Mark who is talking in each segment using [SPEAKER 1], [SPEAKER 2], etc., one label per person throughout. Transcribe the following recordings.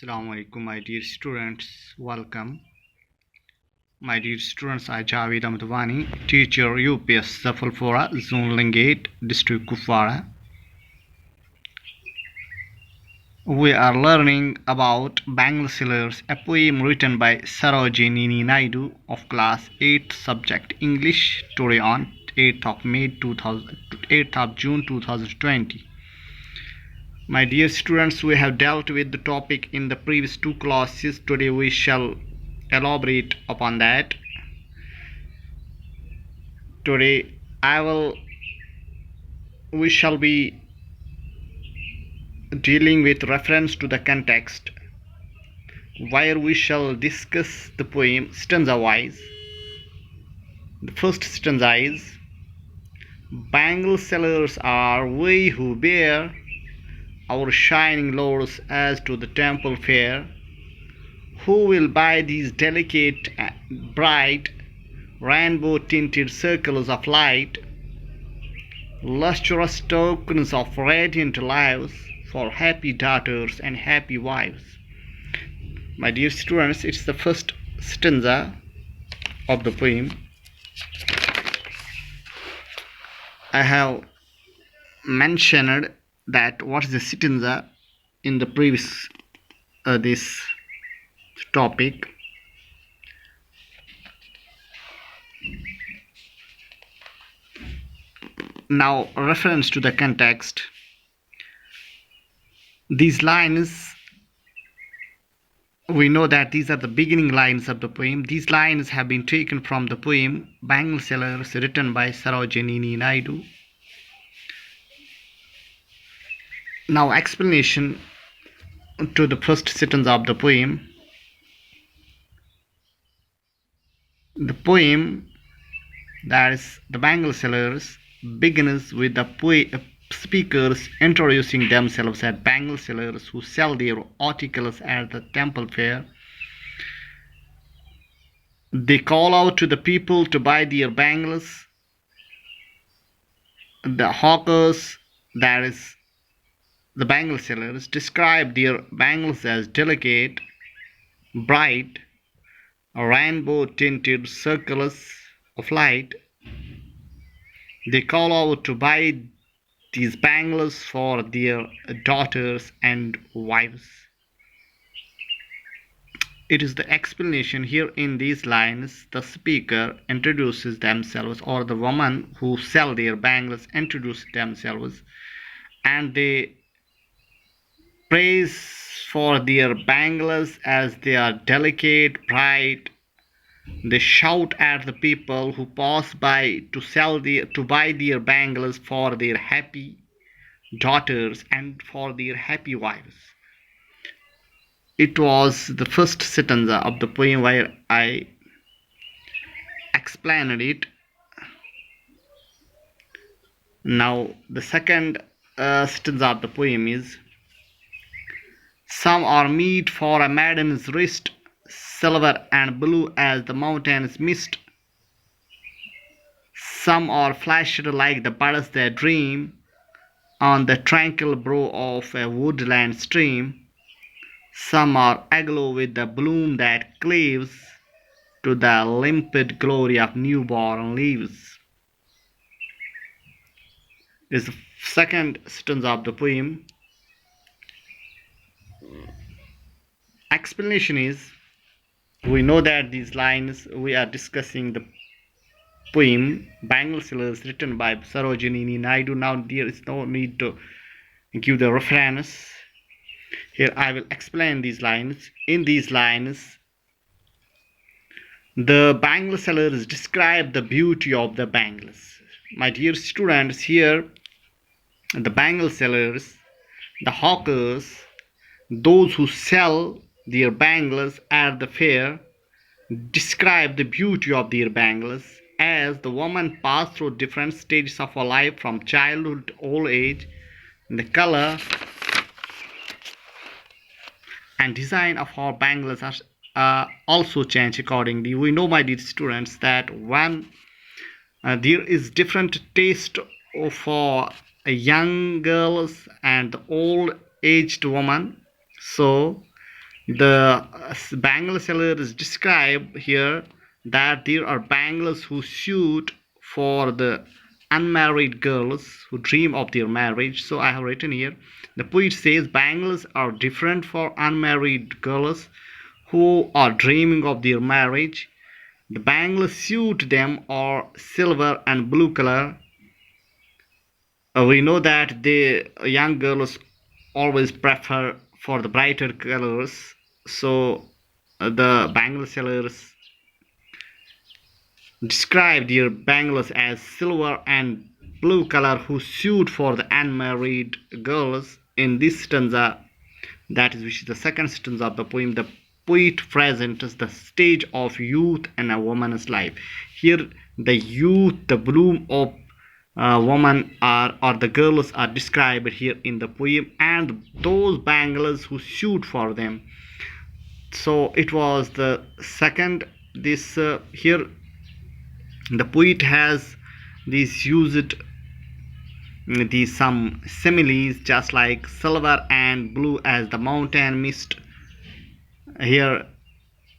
[SPEAKER 1] Assalamu alaikum, my dear students. Welcome. My dear students, I Javid wani, teacher UPS Safalpora, Zone Langate, District Kupwara. We are learning about Bangle, a poem written by Sarojini Naidu of class 8 subject English, today on 8th of June 2020. My dear students, we have dealt with the topic in the previous two classes. Today we shall elaborate upon that. Today we shall be dealing with reference to the context, where we shall discuss the poem stanza wise. The first stanza is: Bangle sellers are we who bear our shining lords as to the temple fair. Who will buy these delicate, bright, rainbow-tinted circles of light, lustrous tokens of radiant lives for happy daughters and happy wives? My dear students, it's the first stanza of the poem. I have mentioned that what is the stanza in the previous this topic. Now, reference to the context. These lines, we know that these are the beginning lines of the poem. These lines have been taken from the poem Bangle Sellers, written by Sarojini Naidu. Now, explanation to the first sentence of the poem. The poem, that is the Bangle Sellers, begins with the speakers introducing themselves as bangle sellers who sell their articles at the temple fair. They call out to the people to buy their bangles. The hawkers, that is the bangle sellers, describe their bangles as delicate, bright, rainbow-tinted circles of light. They call out to buy these bangles for their daughters and wives. It is the explanation here in these lines. The speaker introduces themselves, or the woman who sell their bangles introduce themselves, and they praise for their bangles as they are delicate, bright. They shout at the people who pass by to buy their bangles for their happy daughters and for their happy wives. It was the first stanza of the poem where I explained it. Now the second stanza of the poem is: Some are meet for a maiden's wrist, silver and blue as the mountain's mist. Some are flashed like the birds that dream on the tranquil brow of a woodland stream. Some are aglow with the bloom that cleaves to the limpid glory of newborn leaves. This is the second stanza of the poem. Explanation is: we know that these lines, we are discussing the poem Bangle Sellers, written by Sarojini Naidu. Now there is no need to give the reference. Here I will explain these lines. In these lines, the bangle sellers describe the beauty of the bangles. My dear students, here the bangle sellers, the hawkers, those who sell their bangles at the fair, describe the beauty of their bangles as the woman passed through different stages of her life, from childhood to old age. The color and design of our bangles are also change accordingly. We know, my dear students, that when there is different taste for young girls and old aged woman, so The bangle sellers describe here that there are bangles who suit for the unmarried girls who dream of their marriage. So I have written here, the poet says bangles are different for unmarried girls who are dreaming of their marriage. The bangles suit them are silver and blue color. We know that the young girls always prefer for the brighter colors. So the bangle sellers describe their bangles as silver and blue color who suit for the unmarried girls. In this stanza, that is which is the second stanza of the poem, the poet presents the stage of youth in a woman's life. Here the youth, the bloom of woman or the girls are described here in the poem, and those bangles who suit for them. So it was the second. This here the poet has these used these some similes, just like silver and blue as the mountain mist. Here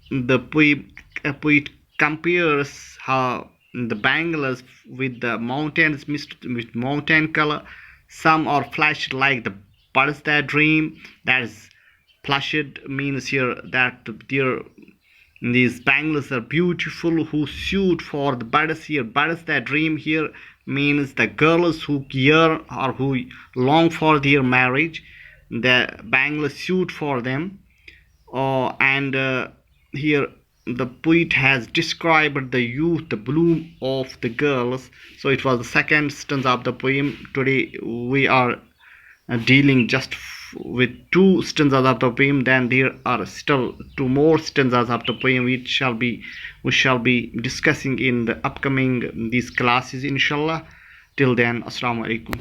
[SPEAKER 1] the poet compares how the bangles with the mountains mist with mountain color. Some are flashed like the birds that dream. That is, flashed means here that these bangles are beautiful who suit for the birds. Here birds that dream here means the girls who yearn or who long for their marriage. The bangles suit for them. And here the poet has described the youth, the bloom of the girls. So it was the second stanza of the poem. Today we are dealing just with two stanzas of the poem. Then there are still two more stanzas of the poem which we shall be discussing in the upcoming these classes, inshallah. Till then, assalamu alaikum.